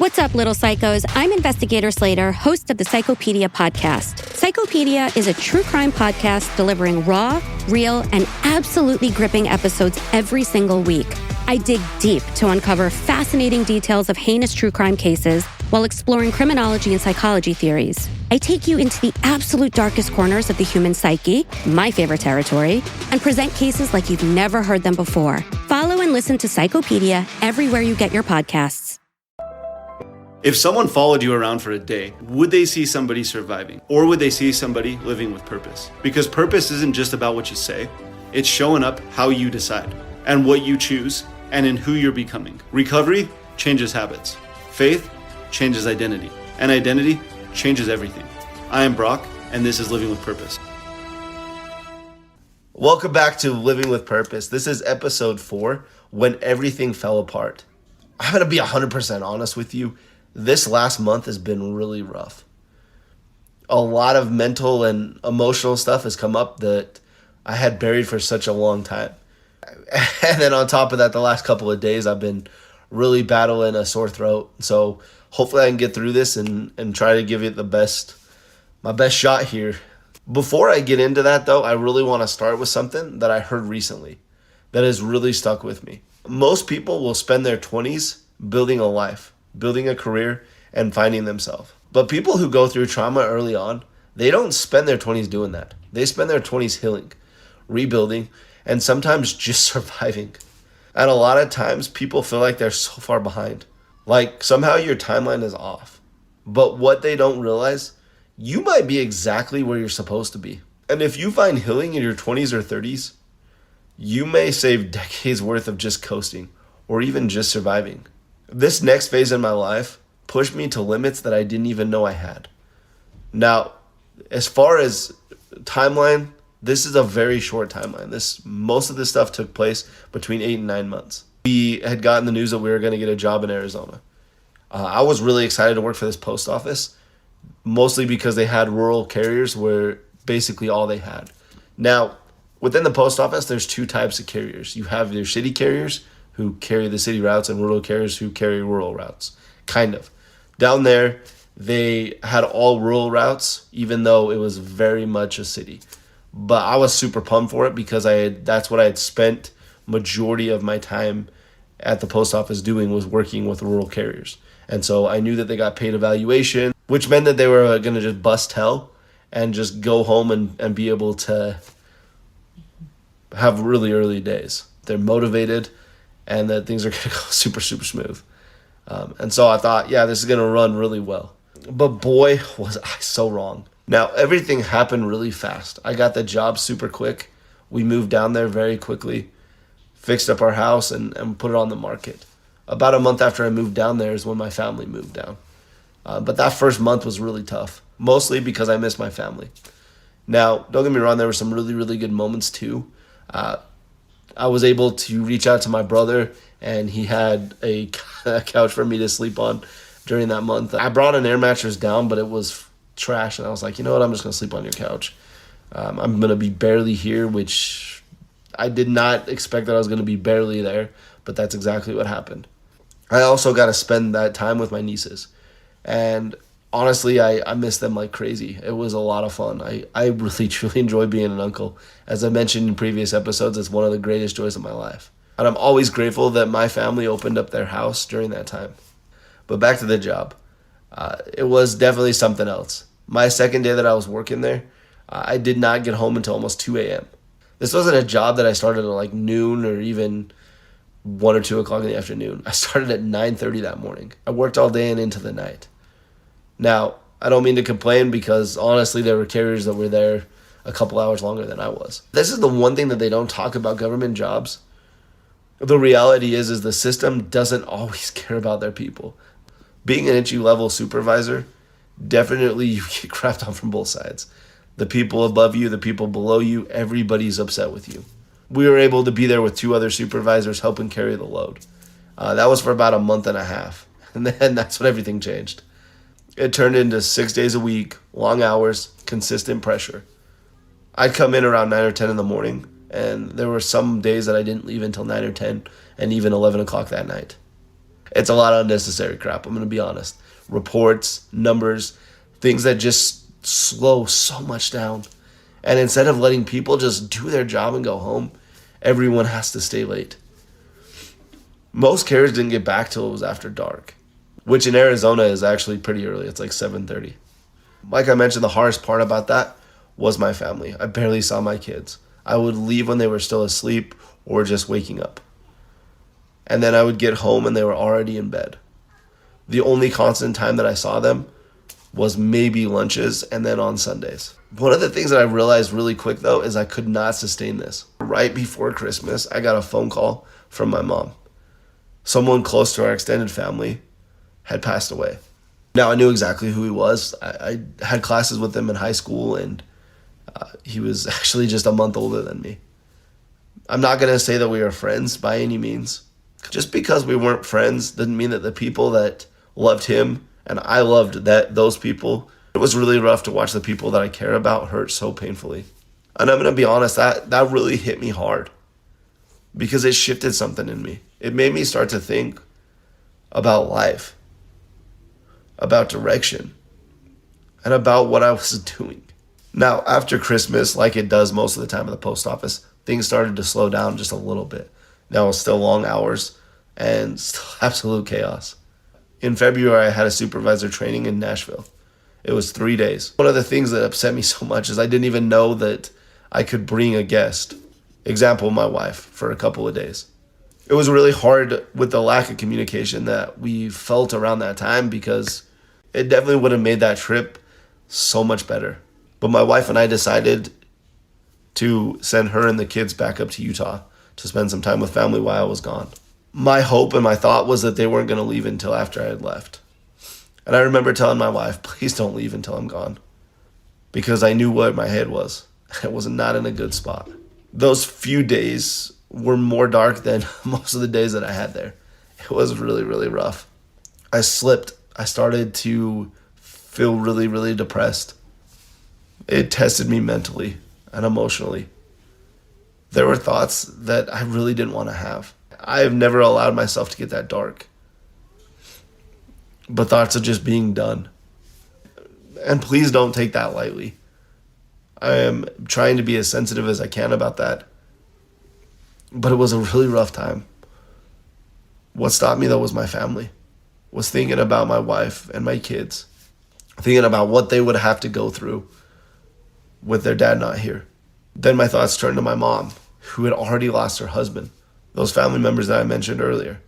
What's up, little psychos? I'm Investigator Slater, host of the Psychopedia podcast. Psychopedia is a true crime podcast delivering raw, real, and absolutely gripping episodes every single week. I dig deep to uncover fascinating details of heinous true crime cases while exploring criminology and psychology theories. I take you into the absolute darkest corners of the human psyche, my favorite territory, and present cases like you've never heard them before. Follow and listen to Psychopedia everywhere you get your podcasts. If someone followed you around for a day, would they see somebody surviving? Or would they see somebody living with purpose? Because purpose isn't just about what you say, it's showing up how you decide, and what you choose, and in who you're becoming. Recovery changes habits. Faith changes identity. And identity changes everything. I am Brock, and this is Living with Purpose. Welcome back to Living with Purpose. This is episode 4, When Everything Fell Apart. I'm going to be 100% honest with you. This last month has been really rough. A lot of mental and emotional stuff has come up that I had buried for such a long time. And then on top of that, the last couple of days, I've been really battling a sore throat. So hopefully I can get through this and try to give it my best shot here. Before I get into that, though, I really want to start with something that I heard recently that has really stuck with me. Most people will spend their 20s building a life, building a career, and finding themselves. But people who go through trauma early on, they don't spend their 20s doing that. They spend their 20s healing, rebuilding, and sometimes just surviving. And a lot of times people feel like they're so far behind. Like somehow your timeline is off. But what they don't realize, you might be exactly where you're supposed to be. And if you find healing in your 20s or 30s, you may save decades worth of just coasting or even just surviving. This next phase in my life pushed me to limits that I didn't even know I had. Now, as far as timeline, this is a very short timeline. Most of this stuff took place between 8 and 9 months. We had gotten the news that we were going to get a job in Arizona. I was really excited to work for this post office, mostly because they had rural carriers where basically all they had. Now, within the post office, there's 2 types of carriers. You have your city carriers who carry the city routes and rural carriers who carry rural routes, kind of. Down there, they had all rural routes, even though it was very much a city. But I was super pumped for it because that's what I had spent majority of my time at the post office doing, was working with rural carriers. And so I knew that they got paid evaluation, which meant that they were going to just bust hell and just go home and be able to have really early days. They're motivated and that things are going to go super, super smooth. And so I thought, yeah, this is going to run really well. But boy, was I so wrong. Now, everything happened really fast. I got the job super quick. We moved down there very quickly, fixed up our house, and put it on the market. About a month after I moved down there is when my family moved down. But that first month was really tough, mostly because I missed my family. Now, don't get me wrong, there were some really, really good moments too. I was able to reach out to my brother, and he had a couch for me to sleep on during that month. I brought an air mattress down, but it was trash, and I was like, you know what, I'm just going to sleep on your couch. I'm going to be barely here, which I did not expect that I was going to be barely there, but that's exactly what happened. I also got to spend that time with my nieces, and honestly, I miss them like crazy. It was a lot of fun. I really, truly enjoy being an uncle. As I mentioned in previous episodes, it's one of the greatest joys of my life. And I'm always grateful that my family opened up their house during that time. But back to the job. It was definitely something else. My second day that I was working there, I did not get home until almost 2 a.m. This wasn't a job that I started at like noon or even 1 or 2 o'clock in the afternoon. I started at 9:30 that morning. I worked all day and into the night. Now, I don't mean to complain because honestly, there were carriers that were there a couple hours longer than I was. This is the one thing that they don't talk about government jobs. The reality is the system doesn't always care about their people. Being an entry-level supervisor, definitely you get crapped on from both sides. The people above you, the people below you, everybody's upset with you. We were able to be there with 2 other supervisors helping carry the load. That was for about a month and a half. And then that's when everything changed. It turned into 6 days a week, long hours, consistent pressure. I'd come in around 9 or 10 in the morning, and there were some days that I didn't leave until 9 or 10, and even 11 o'clock that night. It's a lot of unnecessary crap, I'm going to be honest. Reports, numbers, things that just slow so much down. And instead of letting people just do their job and go home, everyone has to stay late. Most carriers didn't get back till it was after dark, which in Arizona is actually pretty early. It's like 7:30. Like I mentioned, the hardest part about that was my family. I barely saw my kids. I would leave when they were still asleep or just waking up. And then I would get home and they were already in bed. The only constant time that I saw them was maybe lunches and then on Sundays. One of the things that I realized really quick though is I could not sustain this. Right before Christmas, I got a phone call from my mom. Someone close to our extended family had passed away. Now I knew exactly who he was. I had classes with him in high school, and he was actually just a month older than me. I'm not going to say that we were friends by any means. Just because we weren't friends didn't mean that the people that loved him and I loved those people, it was really rough to watch the people that I care about hurt so painfully. And I'm going to be honest, that really hit me hard because it shifted something in me. It made me start to think about life, about direction, and about what I was doing. Now, after Christmas, like it does most of the time at the post office, things started to slow down just a little bit. Now it's still long hours and still absolute chaos. In February, I had a supervisor training in Nashville. It was 3 days. One of the things that upset me so much is I didn't even know that I could bring a guest, example, my wife, for a couple of days. It was really hard with the lack of communication that we felt around that time because it definitely would have made that trip so much better. But my wife and I decided to send her and the kids back up to Utah to spend some time with family while I was gone. My hope and my thought was that they weren't going to leave until after I had left. And I remember telling my wife, please don't leave until I'm gone. Because I knew where my head was. It was not in a good spot. Those few days were more dark than most of the days that I had there. It was really, really rough. I slipped. I started to feel really, really depressed. It tested me mentally and emotionally. There were thoughts that I really didn't want to have. I have never allowed myself to get that dark. But thoughts of just being done. And please don't take that lightly. I am trying to be as sensitive as I can about that. But it was a really rough time. What stopped me though was my family. Was thinking about my wife and my kids. Thinking about what they would have to go through with their dad not here. Then my thoughts turned to my mom, who had already lost her husband. Those family members that I mentioned earlier.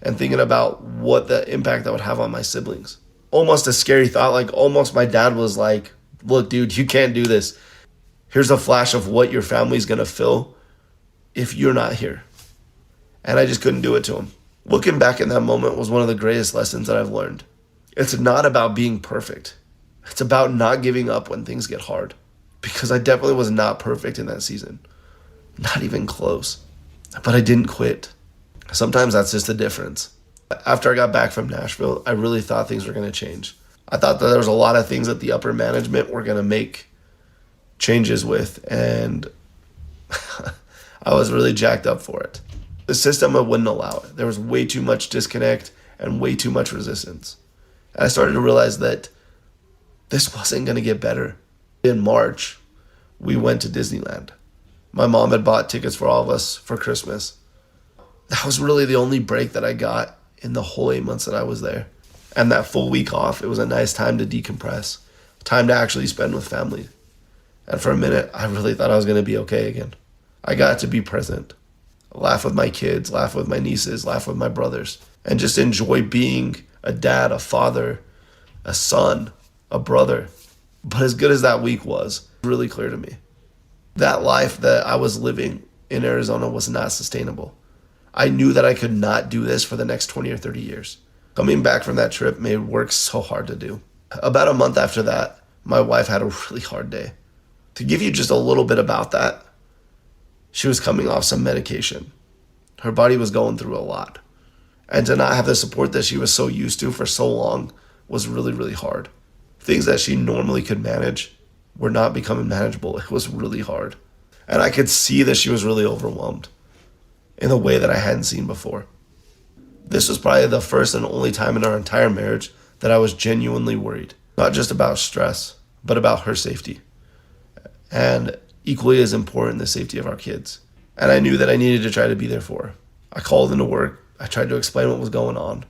And thinking about what the impact that would have on my siblings. Almost a scary thought, like almost my dad was like, look, dude, you can't do this. Here's a flash of what your family's gonna feel if you're not here. And I just couldn't do it to him. Looking back in that moment was one of the greatest lessons that I've learned. It's not about being perfect. It's about not giving up when things get hard. Because I definitely was not perfect in that season. Not even close. But I didn't quit. Sometimes that's just the difference. After I got back from Nashville, I really thought things were going to change. I thought that there was a lot of things that the upper management were going to make changes with, and I was really jacked up for it. The system wouldn't allow it. There was way too much disconnect and way too much resistance. And I started to realize that this wasn't going to get better. In March, we went to Disneyland. My mom had bought tickets for all of us for Christmas. That was really the only break that I got in the whole 8 months that I was there. And that full week off, it was a nice time to decompress, time to actually spend with family. And for a minute, I really thought I was going to be okay again. I got to be present, laugh with my kids, laugh with my nieces, laugh with my brothers, and just enjoy being a dad, a father, a son, a brother. But as good as that week was, really clear to me. That life that I was living in Arizona was not sustainable. I knew that I could not do this for the next 20 or 30 years. Coming back from that trip made work so hard to do. About a month after that, my wife had a really hard day. To give you just a little bit about that, she was coming off some medication. Her body was going through a lot. And to not have the support that she was so used to for so long was really, really hard. Things that she normally could manage were not becoming manageable. It was really hard. And I could see that she was really overwhelmed in a way that I hadn't seen before. This was probably the first and only time in our entire marriage that I was genuinely worried. Not just about stress, but about her safety. And equally as important, the safety of our kids. And I knew that I needed to try to be there for her. I called into work. I tried to explain what was going on.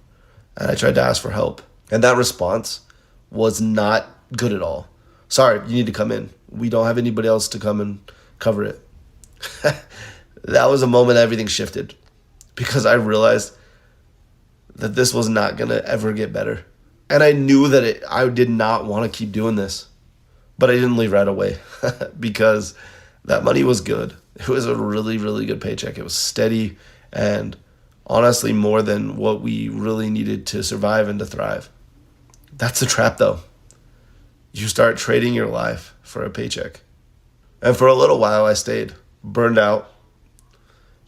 And I tried to ask for help. And that response was not good at all. Sorry, you need to come in. We don't have anybody else to come and cover it. That was a moment everything shifted. Because I realized that this was not going to ever get better. And I knew that I did not want to keep doing this. But I didn't leave right away because that money was good. It was a really, really good paycheck. It was steady and honestly more than what we really needed to survive and to thrive. That's the trap though. You start trading your life for a paycheck. And for a little while I stayed burned out,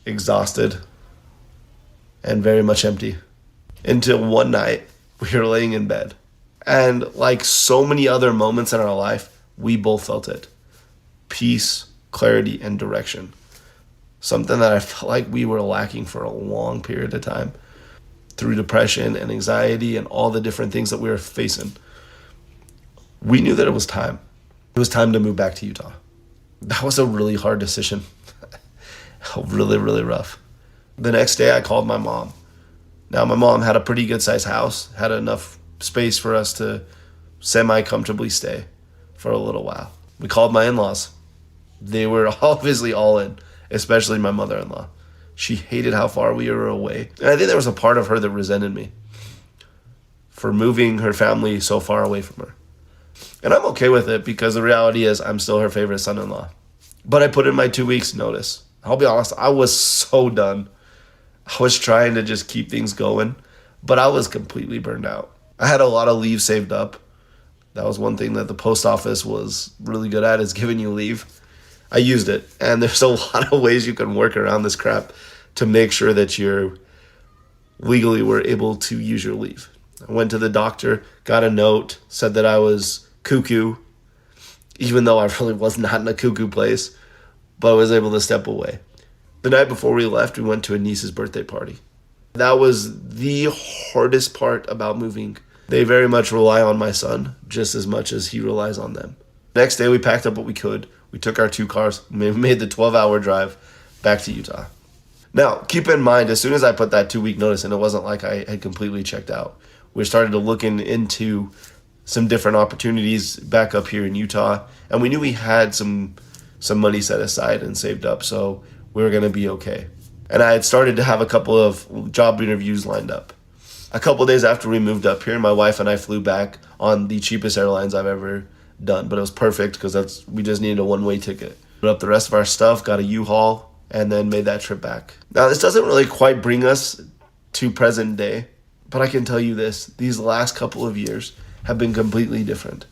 exhausted, and very much empty. Until one night, we were laying in bed. And like so many other moments in our life, we both felt it. Peace, clarity, and direction. Something that I felt like we were lacking for a long period of time. Through depression and anxiety and all the different things that we were facing. We knew that it was time. It was time to move back to Utah. That was a really hard decision. Really, really rough. The next day I called my mom. Now my mom had a pretty good sized house, had enough space for us to semi-comfortably stay for a little while. We called my in-laws. They were obviously all in, especially my mother-in-law. She hated how far we were away. And I think there was a part of her that resented me for moving her family so far away from her. And I'm okay with it because the reality is I'm still her favorite son-in-law. But I put in my 2 weeks notice. I'll be honest, I was so done. I was trying to just keep things going, but I was completely burned out. I had a lot of leave saved up. That was one thing that the post office was really good at, is giving you leave. I used it, and there's a lot of ways you can work around this crap to make sure that you're legally were able to use your leave. I went to the doctor, got a note, said that I was cuckoo, even though I really was not in a cuckoo place, but I was able to step away. The night before we left, we went to a niece's birthday party. That was the hardest part about moving. They very much rely on my son just as much as he relies on them. Next day, we packed up what we could. We took our 2 cars, made the 12-hour drive back to Utah. Now, keep in mind, as soon as I put that 2-week notice in, it wasn't like I had completely checked out. We started to look into some different opportunities back up here in Utah, and we knew we had some money set aside and saved up, so we were going to be okay. And I had started to have a couple of job interviews lined up. A couple of days after we moved up here, my wife and I flew back on the cheapest airlines I've ever done, but it was perfect because we just needed a one-way ticket. Put up the rest of our stuff, got a U-Haul, and then made that trip back. Now, this doesn't really quite bring us to present day, but I can tell you this, these last couple of years have been completely different.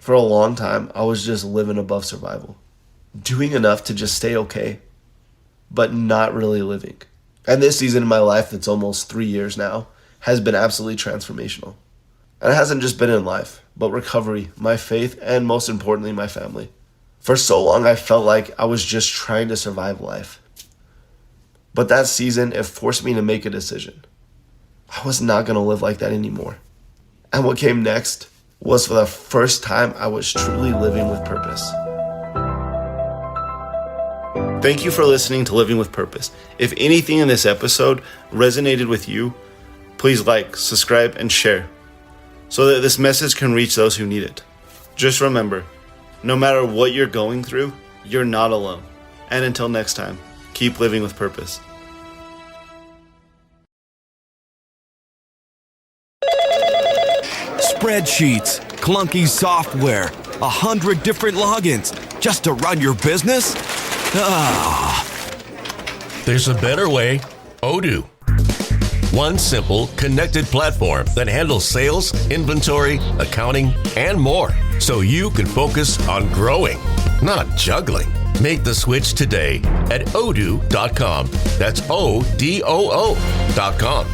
For a long time, I was just living above survival, doing enough to just stay okay, but not really living. And this season in my life, that's almost 3 years now, has been absolutely transformational. And it hasn't just been in life, but recovery, my faith, and most importantly, my family. For so long, I felt like I was just trying to survive life. But that season, it forced me to make a decision. I was not going to live like that anymore. And what came next was, for the first time, I was truly living with purpose. Thank you for listening to Living with Purpose. If anything in this episode resonated with you, please like, subscribe, and share so that this message can reach those who need it. Just remember, no matter what you're going through, you're not alone. And until next time, keep living with purpose. Spreadsheets, clunky software, 100 different logins just to run your business? Ah. There's a better way. Odoo. One simple, connected platform that handles sales, inventory, accounting, and more, so you can focus on growing, not juggling. Make the switch today at odoo.com. That's ODOO.com.